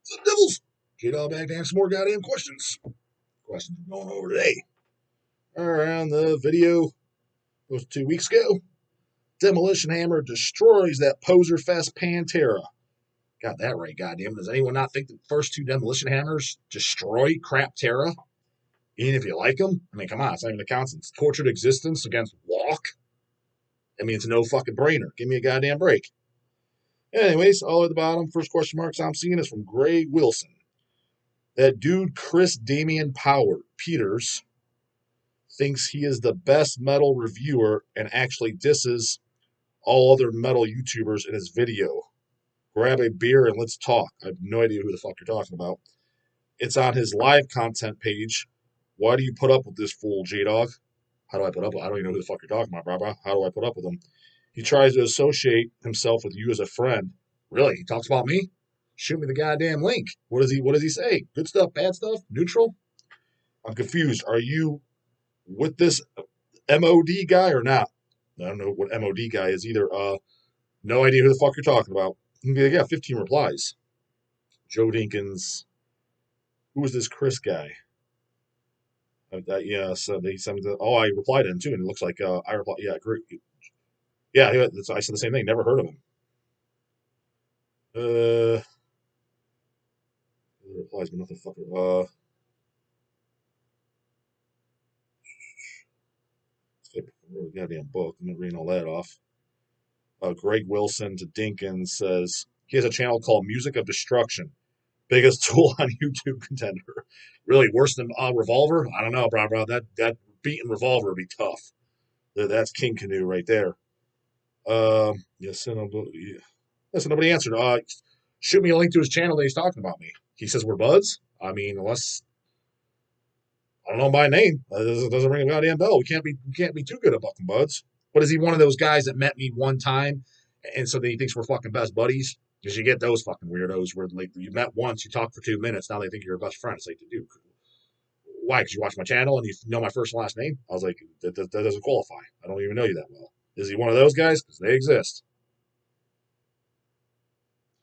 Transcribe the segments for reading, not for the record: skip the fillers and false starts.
The Devils. J-Dog back to answer more goddamn questions. Questions we're going over today. Around the video was 2 weeks ago. Demolition Hammer destroys that poser fest Pantera. Got that right, goddamn. Does anyone not think the first two Demolition Hammers destroy Crap Terra? Even if you like them? I mean, come on, it's not even the constant. Tortured Existence against Walk? I mean, it's no fucking brainer. Give me a goddamn break. Anyways, all at the bottom, first question marks I'm seeing is from Greg Wilson. That dude, Chris Damian Power Peters, thinks he is the best metal reviewer and actually disses all other metal YouTubers in his video. Grab a beer and let's talk. I have no idea who the fuck you're talking about. It's on his live content page. Why do you put up with this fool, J-Dog? How do I put up with him? I don't even know who the fuck you're talking about, brah. How do I put up with him? He tries to associate himself with you as a friend. Really? He talks about me? Shoot me the goddamn link. What does he say? Good stuff, bad stuff, neutral? I'm confused. Are you with this MOD guy or not? I don't know what MOD guy is either. No idea who the fuck you're talking about. They got 15 replies. Joe Dinkins. Who was this Chris guy? Yeah, so they sent the. Oh, I replied to him too, and it looks like I replied. Yeah, great. Yeah, I said the same thing. Never heard of him. Replies, but nothing fucking. Goddamn book. I'm not reading all that off. Greg Wilson to Dinkins says he has a channel called Music of Destruction. Biggest tool on YouTube contender. Really worse than Revolver? I don't know, bro. That beating Revolver would be tough. That's King Canoe right there. Yes, nobody answered. Shoot me a link to his channel that he's talking about me. He says we're buds. I mean, unless I don't know by name, doesn't ring a goddamn bell. We can't be too good at bucking buds. But is he one of those guys that met me one time, and so that he thinks we're fucking best buddies? Because you get those fucking weirdos where like you met once, you talk for 2 minutes, now they think you're a best friend. It's like, dude, why? Because you watch my channel and you know my first and last name? I was like, that doesn't qualify. I don't even know you that well. Is he one of those guys? Because they exist.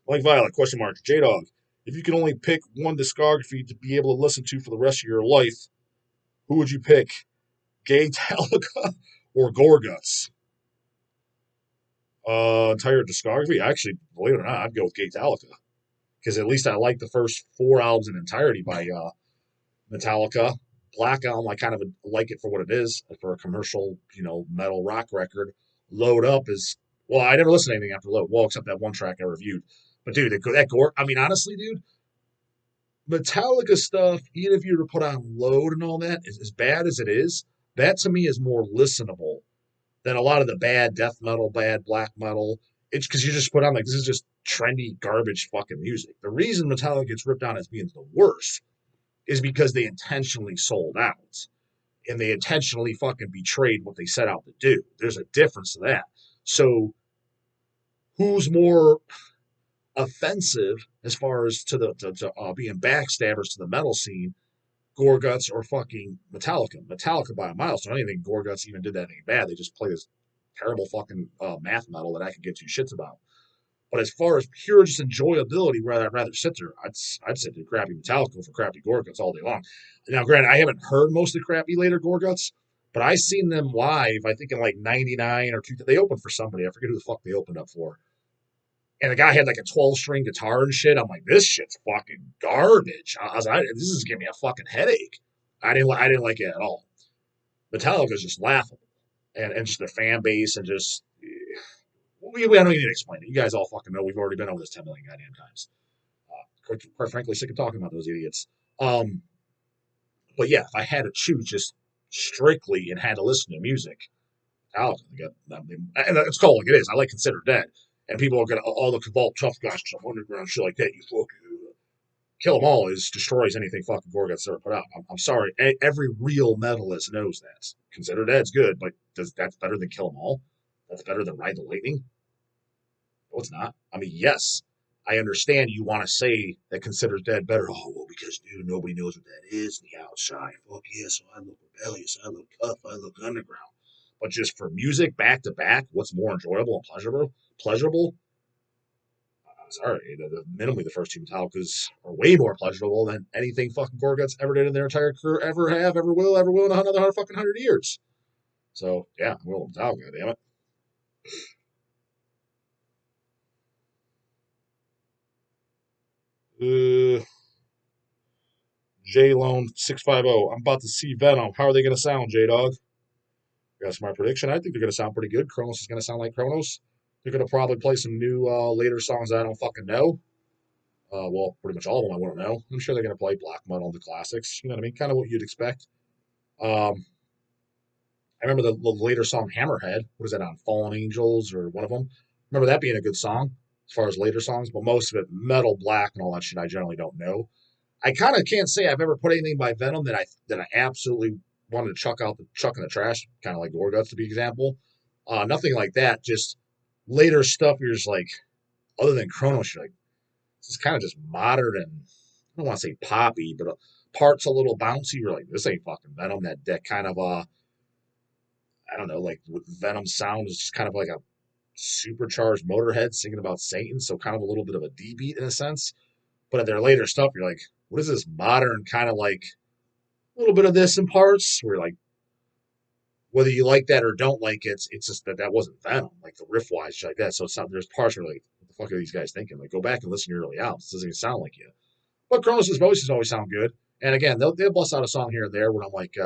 Like Violet, question mark. J Dog, if you could only pick one discography to be able to listen to for the rest of your life, who would you pick? Gay Talica or Gorguts? Entire discography? Actually, believe it or not, I'd go with Gay Talica. Because at least I like the first four albums in entirety by Metallica. Black Album, I kind of like it for what it is, for a commercial, metal rock record. Load Up is, well, I never listened to anything after Load, well, except that one track I reviewed. But dude, that Gore, I mean, honestly, dude, Metallica stuff, even if you were to put on Load and all that, as bad as it is, that to me is more listenable than a lot of the bad death metal, bad black metal. It's because you just put on like this is just trendy garbage fucking music. The reason Metallica gets ripped on as being the worst is because they intentionally sold out and they intentionally fucking betrayed what they set out to do. There's a difference to that. So who's more offensive as far as to being backstabbers to the metal scene, Gorguts or fucking Metallica? Metallica by a mile. So I don't even think Gorguts even did that any bad. They just play this terrible fucking math metal that I could get two shits about. But as far as pure just enjoyability, I'd rather sit there. I'd sit through crappy Metallica for crappy Gorguts all day long. Now, granted, I haven't heard most of the crappy later Gorguts, but I seen them live. I think in like '99 or two. They opened for somebody. I forget who the fuck they opened up for. And the guy had like a 12-string guitar and shit. I'm like, this shit's fucking garbage. I was like, this is giving me a fucking headache. I didn't like it at all. Metallica's just laughable, and just their fan base and just we don't need to explain it. You guys all fucking know. We've already been over this 10 million goddamn times. Quite frankly, sick of talking about those idiots. But yeah, if I had to choose just strictly and had to listen to music, Metallica, and it's called like it is. I like Consider Dead, and people are gonna all the Vault tough guys, some underground shit like that. You fucking Kill 'Em All destroys anything fucking Gorguts ever put out. I'm sorry, every real metalist knows that. Consider Dead's good, but that's better than Kill 'Em All? That's better than Ride the Lightning? No, it's not. I mean, yes, I understand you want to say that Consider Dead better. Oh, well, because dude, nobody knows what that is on the outside. Fuck yeah, so I look rebellious, I look tough, I look underground. But just for music back to back, what's more enjoyable and pleasurable? sorry, minimally the first two Metallicas are way more pleasurable than anything fucking Gorguts ever did in their entire career, ever will in another fucking 100 years. So yeah, well, Metallica, damn it. J Lone 650. I'm about to see Venom. How are they going to sound, J Dog? That's my prediction. I think they're going to sound pretty good. Kronos is going to sound like Kronos. They're going to probably play some new later songs that I don't fucking know. Well, pretty much all of them I wouldn't know. I'm sure they're going to play black metal, the classics. You know what I mean? Kind of what you'd expect. Um, I remember the later song Hammerhead. What is that on? Fallen Angels or one of them? Remember that being a good song as far as later songs, but most of it metal, black, and all that shit I generally don't know. I kind of can't say I've ever put anything by Venom that I absolutely wanted to chuck in the trash, kind of like Gorguts to be example. Nothing like that. Just later stuff. You're just like, other than Chronos, you're like, this is kind of just modern and I don't want to say poppy, but parts a little bouncy. You're like, this ain't fucking Venom. That kind of I don't know, like with Venom sound is just kind of like a supercharged Motorhead singing about Satan, so kind of a little bit of a D beat in a sense. But at their later stuff, you're like, what is this modern kind of like a little bit of this in parts? Where like whether you like that or don't like it, it's just that wasn't Venom, like the riff wise, like that. So it's not there's parts where like, what the fuck are these guys thinking? Like go back and listen to your early albums. It doesn't even sound like you. But Kronos' voices always sound good. And again, they'll bust out a song here and there where I'm like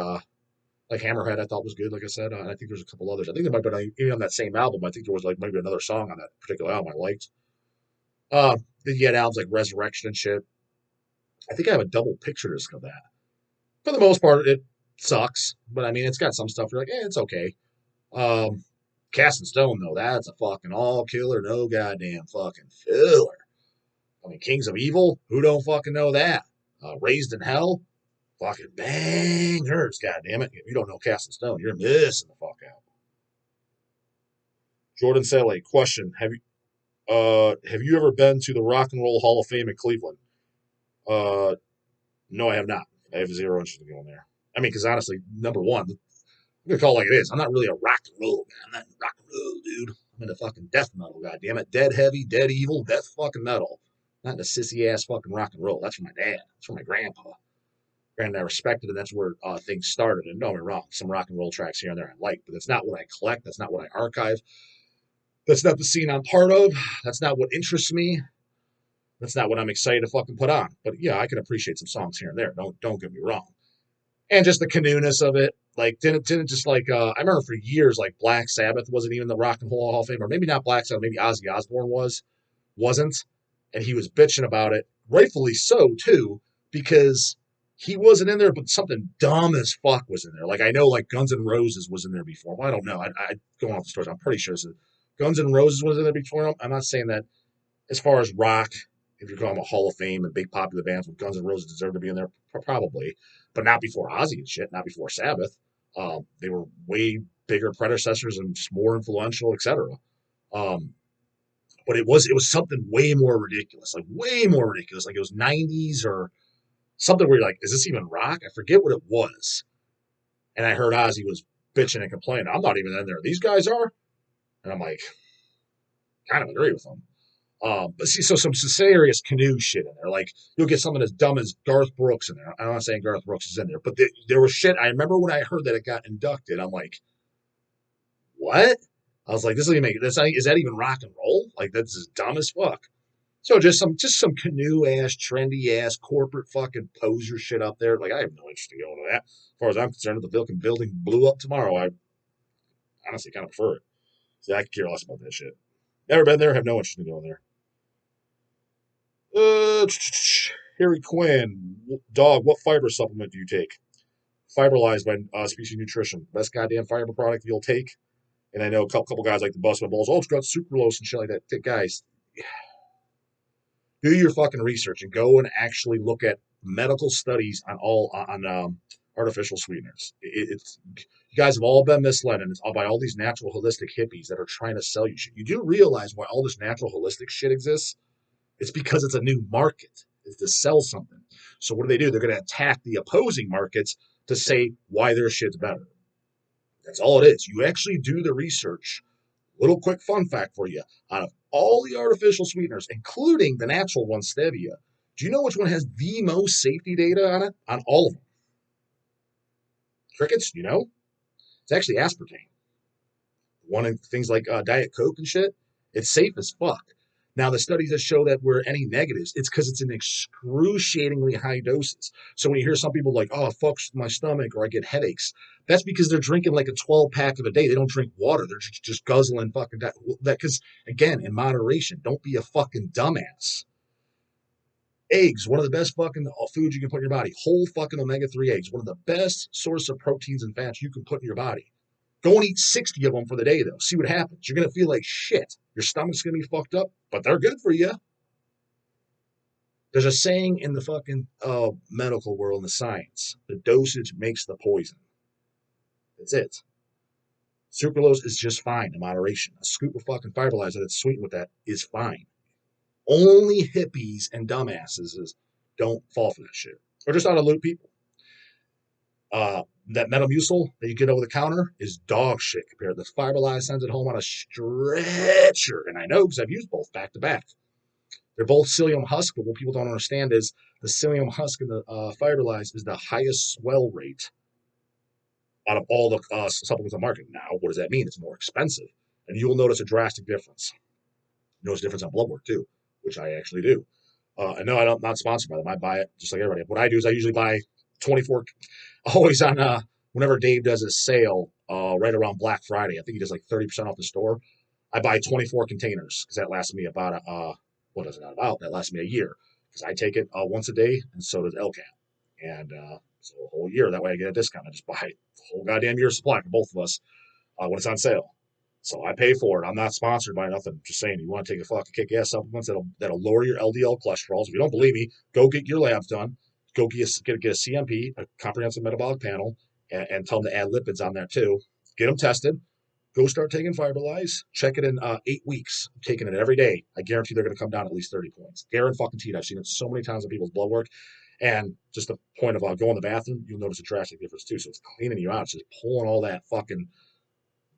Hammerhead, I thought was good. Like I said, and I think there's a couple others. I think there might have been even on that same album. I think there was like maybe another song on that particular album I liked. Then you had albums like Resurrection and shit. I think I have a double picture disc of that. For the most part, it sucks, but I mean, it's got some stuff you're like, it's okay. Um, Cast in Stone though, that's a fucking all killer, no goddamn fucking filler. I mean, Kings of Evil, who don't fucking know that? Raised in Hell, fucking bangers, goddamn it. If you don't know Cast in Stone, you're missing the fuck out. Jordan Sele, question: have you ever been to the Rock and Roll Hall of Fame in Cleveland? No, I have not. I have zero interest in going there. I mean, because honestly, number one, I'm gonna call it like it is. I'm not really a rock and roll guy. I'm not a rock and roll dude. I'm into fucking death metal. God damn it, dead heavy, dead evil, death fucking metal. Not into sissy ass fucking rock and roll. That's for my dad. That's for my grandpa. Granted, I respected, and that's where things started. And don't get me wrong, some rock and roll tracks here and there I like, but that's not what I collect. That's not what I archive. That's not the scene I'm part of. That's not what interests me. That's not what I'm excited to fucking put on. But yeah, I can appreciate some songs here and there. Don't get me wrong. And just the canoeness of it. Like didn't just like I remember for years like Black Sabbath wasn't even the Rock and Roll Hall of Fame, or maybe not Black Sabbath, maybe Ozzy Osbourne wasn't, and he was bitching about it, rightfully so too, because he wasn't in there, but something dumb as fuck was in there. Like I know like Guns N' Roses was in there before. Well, I don't know. I going off the stories. I'm pretty sure Guns N' Roses was in there before him. I'm not saying that as far as rock, if you're calling them a Hall of Fame and big popular bands with Guns N' Roses deserve to be in there, probably, but not before Ozzy and shit, not before Sabbath. They were way bigger predecessors and more influential, etc. Um, but it was something way more ridiculous, like way more ridiculous. Like it was '90s or something where you're like, is this even rock? I forget what it was. And I heard Ozzy was bitching and complaining. I'm not even in there. These guys are, and I'm like, kind of agree with them. But see, so some serious canoe shit in there. Like you'll get something as dumb as Garth Brooks in there. I'm not saying Garth Brooks is in there, but there was shit. I remember when I heard that it got inducted. I'm like, what? I was like, this doesn't even make this. Is that even rock and roll? Like that's just dumb as fuck. So just some canoe ass, trendy ass, corporate fucking poser shit up there. Like I have no interest in going to that. As far as I'm concerned, if the building blew up tomorrow, I honestly kind of prefer it. See, I could care less about that shit. Never been there. Have no interest in going there. Uh, Harry Quinn, dog. What fiber supplement do you take? Fiberlize by Species Nutrition, best goddamn fiber product you'll take. And I know a couple guys like the bust my balls. Oh, it's got sucralose and shit like that. Guys, do your fucking research and go and actually look at medical studies on artificial sweeteners. It's you guys have all been misled, and it's all by all these natural holistic hippies that are trying to sell you shit. You do realize why all this natural holistic shit exists? It's because it's a new market. It's to sell something. So what do? They're going to attack the opposing markets to say why their shit's better. That's all it is. You actually do the research. Little quick fun fact for you. Out of all the artificial sweeteners, including the natural one, stevia, do you know which one has the most safety data on it? On all of them. Crickets, you know? It's actually aspartame. One of things like Diet Coke and shit, it's safe as fuck. Now, the studies that show that we're any negatives, it's because it's in excruciatingly high doses. So when you hear some people like, oh, it fucks my stomach or I get headaches, that's because they're drinking like a 12 pack of a day. They don't drink water. They're just guzzling fucking that. Because, again, in moderation, don't be a fucking dumbass. Eggs, one of the best fucking foods you can put in your body. Whole fucking omega-3 eggs, one of the best source of proteins and fats you can put in your body. Go and eat 60 of them for the day, though. See what happens. You're going to feel like shit. Your stomach's going to be fucked up, but they're good for you. There's a saying in the fucking medical world, in the science, the dosage makes the poison. That's it. Sucralose is just fine in moderation. A scoop of fucking fiberlizer that's sweetened with that is fine. Only hippies and dumbasses don't fall for that shit. Or just out of loop people. That Metamucil that you get over the counter is dog shit compared to the Fiberlize sends it home on a stretcher. And I know because I've used both back to back. They're both psyllium husk, but what people don't understand is the psyllium husk and the Fiberlize is the highest swell rate out of all the supplements on the market. Now, what does that mean? It's more expensive. And you will notice a drastic difference. Notice a difference on blood work too, which I actually do. And no, I'm not sponsored by them. I buy it just like everybody. What I do is I usually buy 24, always on whenever Dave does his sale right around Black Friday. I think he does like 30% off the store. I buy 24 containers because that lasts me about what is it not about? That lasts me a year because I take it once a day, and so does LCAT. And so a whole year. That way I get a discount. I just buy the whole goddamn year supply for both of us when it's on sale. So I pay for it. I'm not sponsored by nothing. I'm just saying, you want to take a fucking kick-ass supplements that'll lower your LDL cholesterol. If you don't believe me, go get your labs done. Go get a CMP, a comprehensive metabolic panel, and tell them to add lipids on there too. Get them tested. Go start taking Fiberlize. Check it in 8 weeks. I'm taking it every day. I guarantee they're going to come down at least 30 points. Guaranteed. I've seen it so many times in people's blood work. And just the point of going to the bathroom, you'll notice a drastic difference too. So it's cleaning you out. It's just pulling all that fucking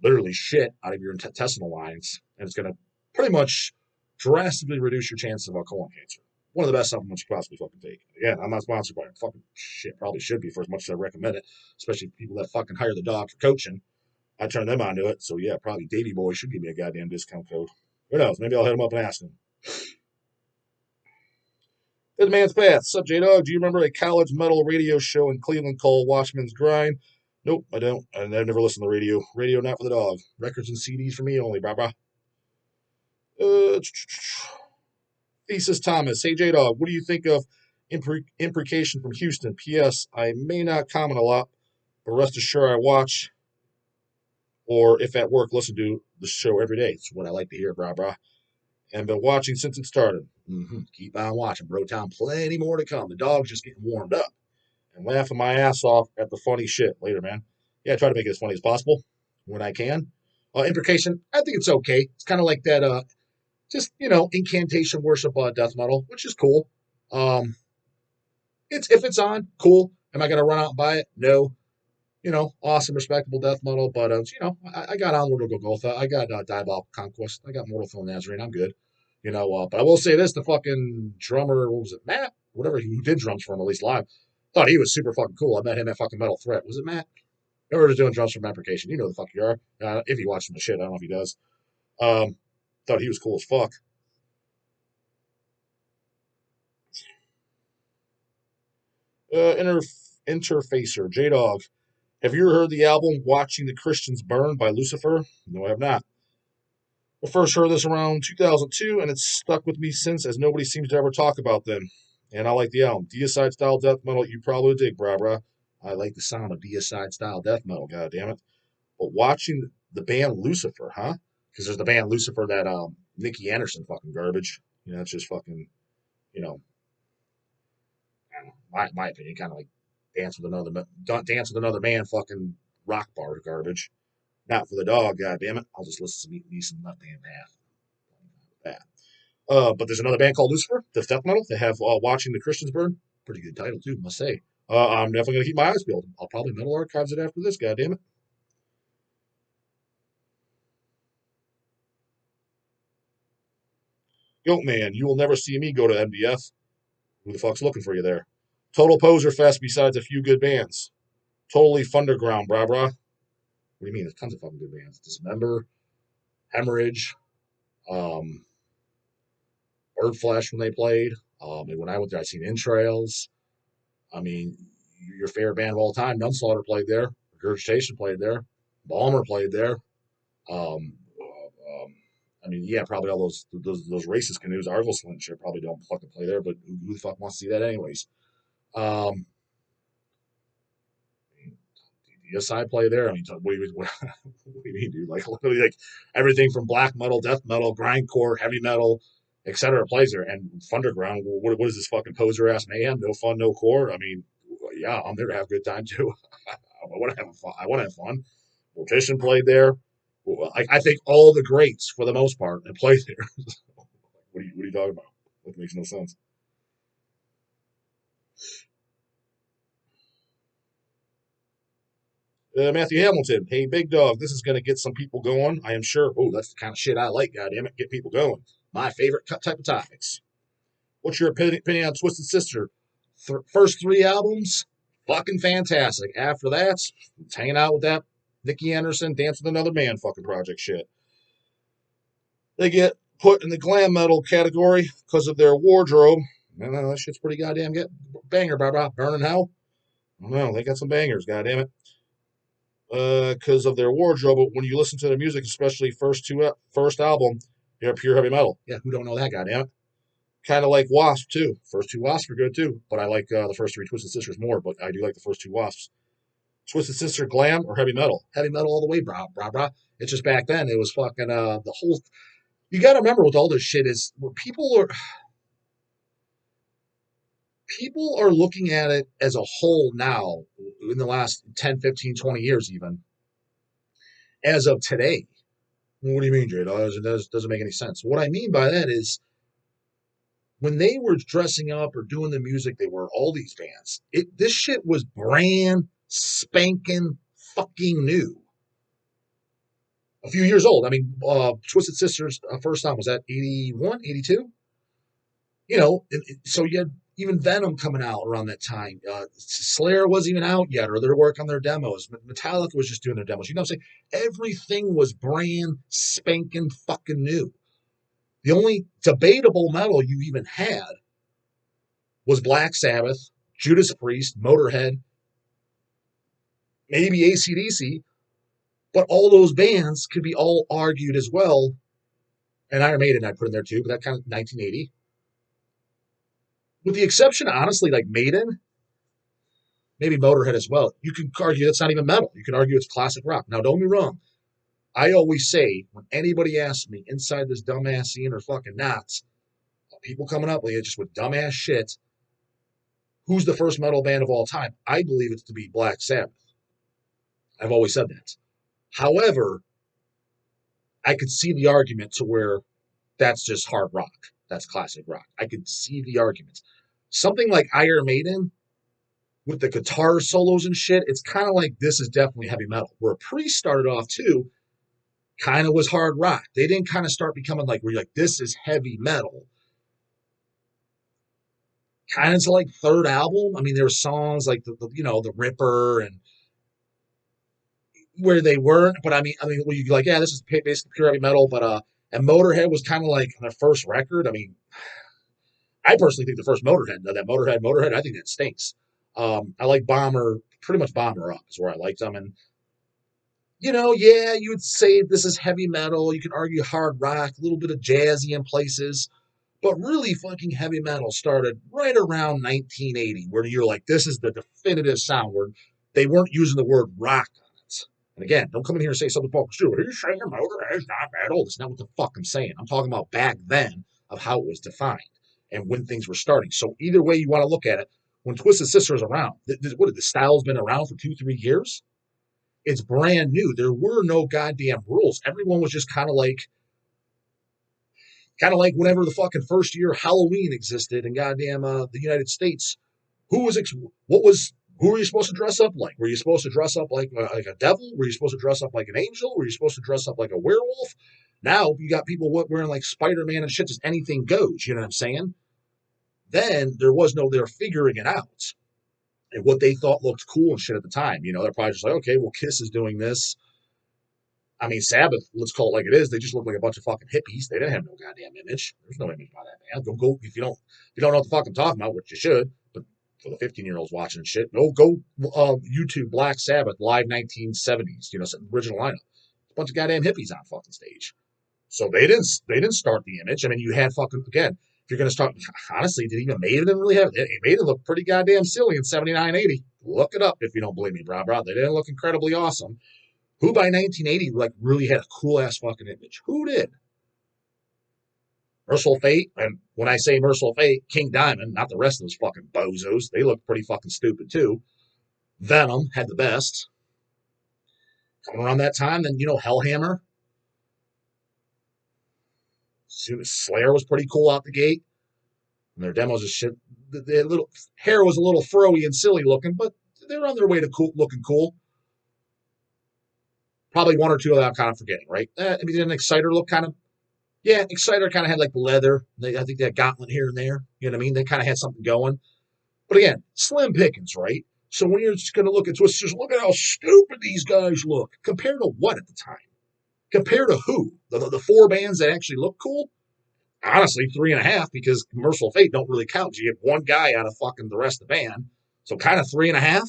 literally shit out of your intestinal lines, and it's going to pretty much drastically reduce your chances of colon cancer. One of the best supplements you can possibly fucking take. Again, I'm not sponsored by it. Fucking shit, probably should be for as much as I recommend it, especially people that fucking hire the dog for coaching. I turn them onto it, so yeah, probably Davey Boy should give me a goddamn discount code. Who knows? Maybe I'll hit him up and ask him. Good man's path. Sup, J-Dog? Do you remember a college metal radio show in Cleveland called Watchman's Grind? Nope, I don't. I've never listened to the radio. Radio not for the dog. Records and CDs for me only, brah. Thesis Thomas. Hey, J-Dog, what do you think of imprecation from Houston? P.S. I may not comment a lot, but rest assured I watch, or if at work, listen to the show every day. It's what I like to hear, brah. And been watching since it started. Keep on watching, bro. Town, plenty more to come. The dog's just getting warmed up. And laughing my ass off at the funny shit later, man. Yeah, I try to make it as funny as possible when I can. Imprecation, I think it's okay. It's kind of like that, just, incantation worship death metal, which is cool. It's if it's on, cool. Am I going to run out and buy it? No. Awesome, respectable death metal. But, I got Onward to Golgotha. I got Diabolical Conquest. I got Mortal Film Nazarene. I'm good. But I will say this, the fucking drummer, what was it, Matt? Whatever, he did drums for him, at least live. Thought he was super fucking cool. I met him at fucking Metal Threat. Was it Matt? Whoever was doing drums for Imprecation. You know the fuck you are. If you watch him the shit, I don't know if he does. Thought he was cool as fuck. Interfacer, J-Dog. Have you ever heard the album Watching the Christians Burn by Lucifer? No, I have not. I first heard this around 2002, and it's stuck with me since, as nobody seems to ever talk about them. And I like the album. Deicide style death metal, you probably dig, brah. I like the sound of Deicide style death metal, goddammit. But watching the band Lucifer, huh? Because there's the band Lucifer that Nicky Anderson fucking garbage. It's just fucking, you know, I don't know, my opinion, kind of like Dance with Another Man fucking rock bar garbage. Not for the dog, goddammit. I'll just listen to me some left hand half. But there's another band called Lucifer, that's death metal. They have Watching the Christians Burn. Pretty good title, too, must say. I'm definitely going to keep my eyes peeled. I'll probably metal archives it after this, goddammit. Goat Man, you will never see me go to MDF. Who the fuck's looking for you there? Total poser fest besides a few good bands. Totally Thunderground, brah brah. What do you mean? There's tons of fucking good bands. Dismember, Hemorrhage, um, Bird Flesh when they played. And when I went there, I seen Entrails. I mean, your favorite band of all time, Nunslaughter played there. Regurgitation played there. Balmer played there. I mean, yeah, probably all those racist canoes, Argos and shit probably don't fucking play there, but who the fuck wants to see that anyways? Um, yes, I play there. I mean, what do you mean, dude? Like literally, like everything from black metal, death metal, grindcore, heavy metal, etc. plays there. And Thunderground, what is this fucking poser ass mayhem? No fun, no core. I mean, yeah, I'm there to have a good time too. I want to have fun. I want to have fun. Mortician played there. I think all the greats, for the most part, have played there. What are you talking about? That makes no sense. Matthew Hamilton, hey, big dog, this is going to get some people going, I am sure. Oh, that's the kind of shit I like, goddammit, get people going. My favorite type of topics. What's your opinion on Twisted Sister? First three albums, fucking fantastic. After that, it's hanging out with that Nikki Anderson, Dance with Another Man fucking project shit. They get put in the glam metal category because of their wardrobe. Man, that shit's pretty goddamn good. Banger, blah. Burning Hell. I don't know, they got some bangers, goddammit. Because of their wardrobe, but when you listen to their music, especially first album, they're pure heavy metal. Yeah, who don't know that, goddammit? Kind of like Wasp too. First two Wasps are good too, but I like the first three Twisted Sisters more. But I do like the first two Wasps. Twisted Sister, glam or heavy metal? Heavy metal all the way, brah. It's just back then it was fucking the whole. You got to remember what all this shit is. Where people are looking at it as a whole now in the last 10, 15, 20 years even as of today. What do you mean, Jay? Doesn't make any sense. What I mean by that is when they were dressing up or doing the music, they were all these bands. This shit was brand spanking fucking new. A few years old. I mean, Twisted Sisters' first time was that 81, 82? So you had even Venom coming out around that time. Slayer wasn't even out yet, or they're working on their demos. Metallica was just doing their demos. You know what I'm saying? Everything was brand spanking fucking new. The only debatable metal you even had was Black Sabbath, Judas Priest, Motorhead, maybe AC/DC, but all those bands could be all argued as well. And Iron Maiden I'd put in there too, but that kind of 1980. With the exception, honestly, like Maiden, maybe Motorhead as well. You can argue that's not even metal. You can argue it's classic rock. Now, don't be wrong. I always say when anybody asks me inside this dumbass scene or fucking not, people coming up with you just with dumbass shit, who's the first metal band of all time? I believe it's to be Black Sabbath. I've always said that. However, I could see the argument to where that's just hard rock. That's classic rock. I could see the argument. Something like Iron Maiden with the guitar solos and shit, it's kind of like this is definitely heavy metal. Where Priest started off too, kind of was hard rock. They didn't kind of start becoming like where you're like, this is heavy metal. Kind of to like third album. I mean, there were songs like the Ripper and where they weren't, but I mean, well, you like, yeah, this is basically pure heavy metal, but and Motorhead was kind of like their first record. I mean, I personally think the first Motorhead, I think that stinks. I like Bomber, pretty much Bomber Up is where I liked them, and yeah, you would say this is heavy metal. You can argue hard rock, a little bit of jazzy in places, but really fucking heavy metal started right around 1980, where you're like, this is the definitive sound where they weren't using the word rock on it. And again, don't come in here and say something fucking stupid. Are you saying Motorhead's not metal? That's not what the fuck I'm saying. I'm talking about back then of how it was defined and when things were starting. So either way you want to look at it, when Twisted Sister is around, the style's been around for 2-3 years. It's brand new. There were no goddamn rules. Everyone was just kind of like whenever the fucking first year Halloween existed in goddamn the United States. Who were you supposed to dress up like? Were you supposed to dress up like a devil? Were you supposed to dress up like an angel? Were you supposed to dress up like a werewolf? Now you got people wearing like Spider-Man and shit, just anything goes. You know what I'm saying? Then there was no, they're figuring it out and what they thought looked cool and shit at the time. You know, they're probably just like, okay, well, Kiss is doing this. I mean, Sabbath, let's call it like it is. They just look like a bunch of fucking hippies. They didn't have no goddamn image. There's no image by that band. Go if you don't know what the fuck I'm talking about, which you should. But for the 15-year-olds watching shit, go YouTube Black Sabbath live 1970s. You know, original lineup. A bunch of goddamn hippies on fucking stage. So they didn't start the image. I mean, you had fucking again. If you're gonna start, honestly, did even Maiden didn't really have it? Maiden looked pretty goddamn silly in 79, 80. Look it up if you don't believe me, bro. They didn't look incredibly awesome. Who by 1980 like really had a cool ass fucking image? Who did? Merciful Fate, and when I say Merciful Fate, King Diamond, not the rest of those fucking bozos. They look pretty fucking stupid too. Venom had the best. Coming around that time, then Hellhammer. Slayer was pretty cool out the gate. And their demos and shit. The little hair was a little froey and silly looking, but they're on their way to looking cool. Probably one or two of them I'm kind of forgetting, right? I mean, didn't Exciter look kind of, yeah, Exciter kind of had like the leather. I think they had gauntlet here and there. You know what I mean? They kind of had something going. But again, slim pickings, right? So when you're just going to look at Twisters, look at how stupid these guys look. Compared to what at the time? Compared to who? The four bands that actually look cool? Honestly, 3.5 because Merciful Fate don't really count. You get one guy out of fucking the rest of the band. So kind of 3.5.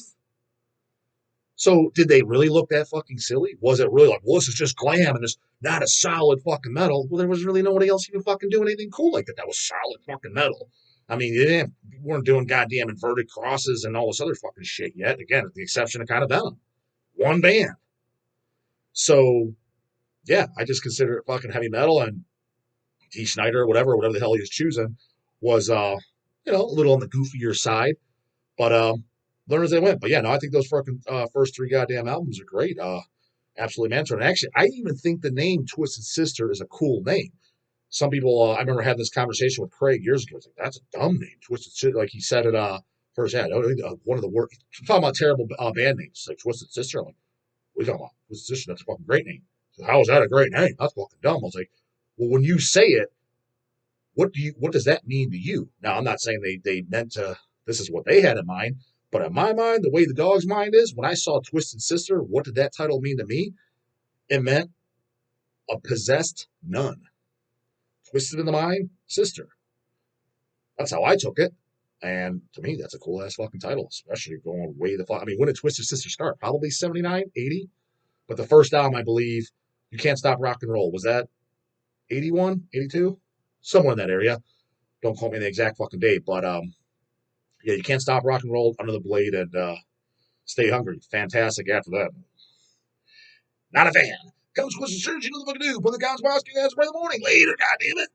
So did they really look that fucking silly? Was it really like, well, this is just glam and it's not a solid fucking metal? Well, there was really nobody else even fucking doing anything cool like that. That was solid fucking metal. I mean, you weren't doing goddamn inverted crosses and all this other fucking shit yet. Again, with the exception of kind of Venom. One band. So, yeah, I just consider it fucking heavy metal, and T. Schneider, whatever the hell he was choosing, was, a little on the goofier side. But learn as they went. But yeah, no, I think those first three goddamn albums are great. Absolutely mandatory. And actually, I even think the name Twisted Sister is a cool name. Some people, I remember having this conversation with Craig years ago. I was like, that's a dumb name, Twisted Sister. Like he said it first. Yeah, one of the worst. Talking about terrible band names, like Twisted Sister. I'm like, what are you talking about? Twisted Sister. That's a fucking great name. So how is that a great name? That's fucking dumb. I was like, well, when you say it, what does that mean to you? Now, I'm not saying they meant to. This is what they had in mind. But in my mind, the way the dog's mind is, when I saw Twisted Sister, what did that title mean to me? It meant a possessed nun. Twisted in the mind, sister. That's how I took it. And to me, that's a cool ass fucking title, especially going way the fuck. I mean, when did Twisted Sister start? Probably 79, 80. But the first album, I believe, You Can't Stop Rock and Roll, was that 81, 82? Somewhere in that area. Don't quote me on the exact fucking date, but yeah, You Can't Stop Rock and Roll, Under the Blade, and Stay Hungry. Fantastic after that. Not a fan. Comes Twisted Sister, you know the fucking do. Put the guns asking us by the morning. Later, goddammit.